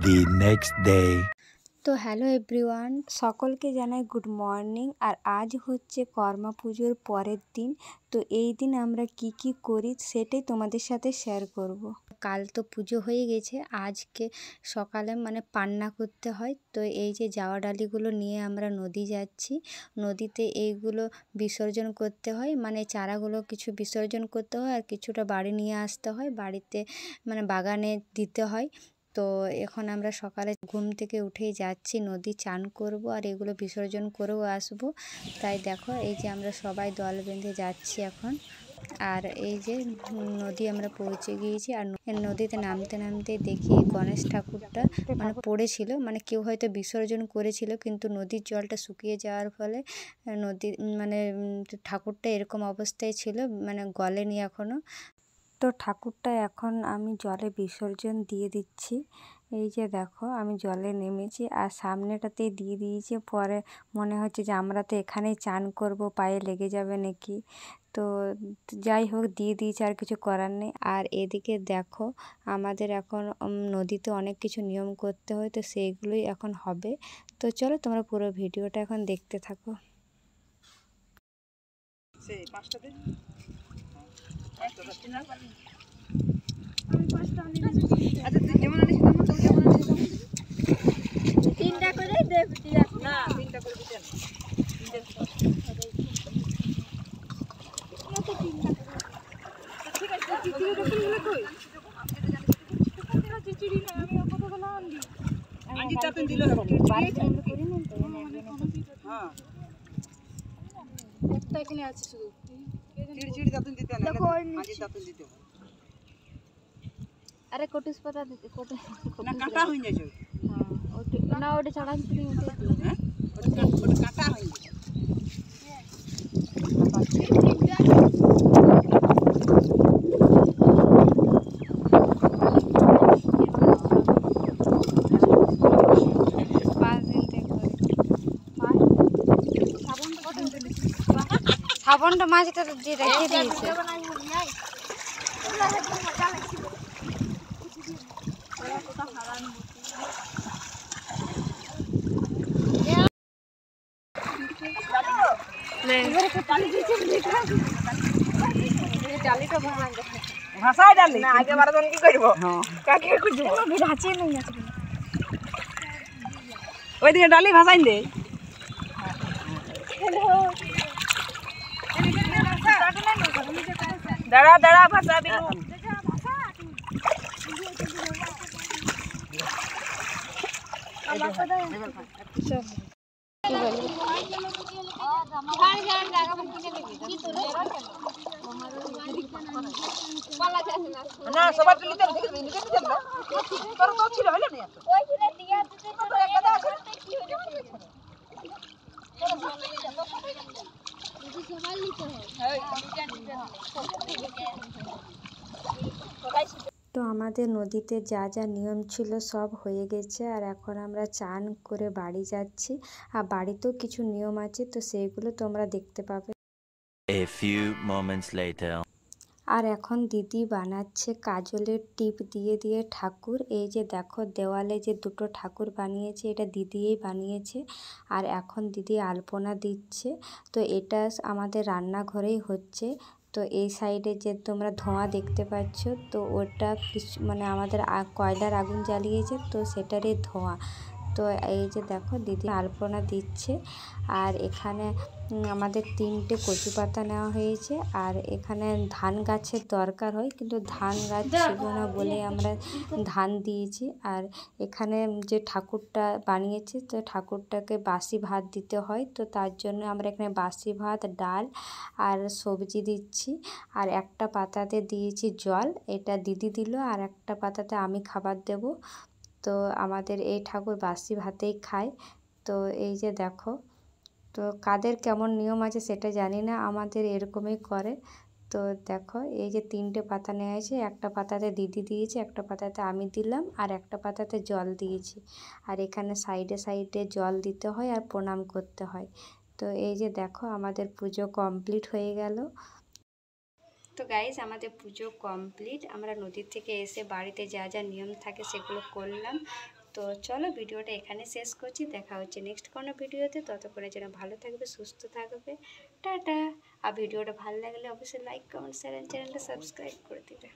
The next day. তো hello everyone, সকলকে জানাই গুড মর্নিং। আর আজ হচ্ছে কর্মা পুজোর পরের দিন। তো এই দিন আমরা কি করি সেটাই তোমাদের সাথে শেয়ার করব। কাল তো পুজো হয়ে গেছে, আজকে সকালে পান্না করতে হয়। তো এই যে জাওয়া ডালিগুলো নিয়ে আমরা নদী যাচ্ছি, নদীতে এইগুলো বিসর্জন করতে হয়, চারাগুলো কিছু বিসর্জন করতে হয় আর কিছুটা বাড়ি নিয়ে আসতে হয়, বাড়িতে বাগানে দিতে হয়। তো এখন আমরা সকালে ঘুম থেকে উঠেই যাচ্ছি নদী, চান করব আর এগুলো বিসর্জন করেও আসবো। তাই দেখো এই যে আমরা সবাই দল বেঁধে যাচ্ছি এখন। আর এই যে নদী আমরা পৌঁছে গিয়েছি। আর নদীতে নামতে নামতে দেখি গণেশ ঠাকুরটা পড়েছিল, কেউ হয়তো বিসর্জন করেছিল, কিন্তু নদীর জলটা শুকিয়ে যাওয়ার ফলে নদী ঠাকুরটা এরকম অবস্থায় ছিল, গলেনি এখনও। তো ঠাকুরটা এখন আমি জলে বিসর্জন দিয়ে দিচ্ছি। এই যে দেখো আমি জলে নেমেছি আর সামনেটাতেই দিয়ে দিয়েছি। পরে মনে হচ্ছে যে আমরা তো এখানেই চান করব, পায়ে লেগে যাবে নাকি। তো যাই হোক দিয়ে দিয়েছি, আর কিছু করার নেই। আর এদিকে দেখো আমাদের এখন নদীতে অনেক কিছু নিয়ম করতে হয়, তো সেইগুলোই এখন হবে। তো চলো তোমরা পুরো ভিডিওটা এখন দেখতে থাকো। তিনটা করে না, তিনটা করে দিতে না। ঠিক আছে, চিচিড়ি রকমগুলো কই? চিচিড়ি না, আমি কতগুলো আনলি। আনজি তাতে দিল হবে। বাড়িতে আমরা করি না তো, হ্যাঁ। একটা এখানে আছে শুধু। চিচিড়ি তাতে দিতে না, আনজি তাতে দিতে হবে। আরে কোটিস পাতা দিতে, কোটি না কাটা হই যায়। হ্যাঁ, ওটা না, ওটা ছাড়া চিচিড়ি মতো দিই। হ্যাঁ, ওটা কাটা হই যায়। সাবনটা মাছটা দিয়ে রেখে দিয়েছে। ভাষায় ডালি না, আগে বারজন কি করব? কাকে খুঁজব? বিরাচে নেই আছে, ওইদিকে ডালি ভাষাই দে। দাঁড়া দাঁড়া ভাষা বিনু। না সবার লিতে লিতে লিতে না, তোর তো ছিল হলো না এত ওই ছিল দিয়া দিতে তো একটা আছে কি হলো যদি সবাই লিতে হয় তো আমাদের নদীতে যা যা নিয়ম ছিল সব হয়ে গেছে। আর এখন আমরা চান করে বাড়ি যাচ্ছি। আর বাড়িতেও কিছু নিয়ম আছে, তো সেইগুলো তোমরা দেখতে পাবে। A few moments later. আর এখন দিদি বানাচ্ছে কাজলের টিপ দিয়ে দিয়ে ঠাকুর। এই যে দেখো দেওয়ালে যে দুটো ঠাকুর বানিয়েছে, এটা দিদিই বানিয়েছে। আর এখন দিদি আলপনা দিচ্ছে। তো এটা আমাদের রান্নাঘরেই হচ্ছে। তো এই সাইডে যে তোমরা ধোঁয়া দেখতে পাচ্ছ, তো ওটা আমাদের কয়লার আগুন জ্বালিয়েছে, তো সেটারই ধোঁয়া। তো এই যে দেখো দিদি আলপনা দিচ্ছে। আর এখানে আমাদের 3টে কচু পাতা নেওয়া হয়েছে। আর এখানে ধান গাছের দরকার হয়, কিন্তু ধান গাছ ছিল না বলে আমরা ধান দিয়েছি। আর এখানে যে ঠাকুরটা বানিয়েছি, তো ঠাকুরটাকে বাসি ভাত দিতে হয়, তো তার জন্য আমরা এখানে বাসি ভাত, ডাল আর সবজি দিচ্ছি। আর একটা পাতাতে দিয়েছি জল, এটা দিদি দিল, আর একটা পাতাতে আমি খাবার দেব। তো আমাদের এই ঠাকুর বাসি ভাতেই খায়। তো এই যে দেখো, তো কাদের কেমন নিয়ম আছে সেটা জানি না, আমাদের এরকমই করে। তো দেখো এই যে 3টে পাতা নেওয়া হয়েছে, একটা পাতাতে দিদি দিয়েছে, একটা পাতাতে আমি দিলাম, আর একটা পাতাতে জল দিয়েছি। আর এখানে সাইডে সাইডে জল দিতে হয় আর প্রণাম করতে হয়। তো এই যে দেখো আমাদের পুজো কমপ্লিট হয়ে গেল। তো গাইজ আমাদের পুজো কমপ্লিট। আমরা নদীর থেকে এসে বাড়িতে যা যা নিয়ম থাকে সেগুলো করলাম। তো চলো ভিডিওটা এখানে শেষ করছি, দেখা হচ্ছে নেক্সট কোনো ভিডিওতে। ততক্ষণে যেন ভালো থাকবে, সুস্থ থাকবে, টাটা। আর ভিডিওটা ভালো লাগলে অবশ্যই লাইক কমেন্ট শেয়ার চ্যানেলটা সাবস্ক্রাইব করে দিবে।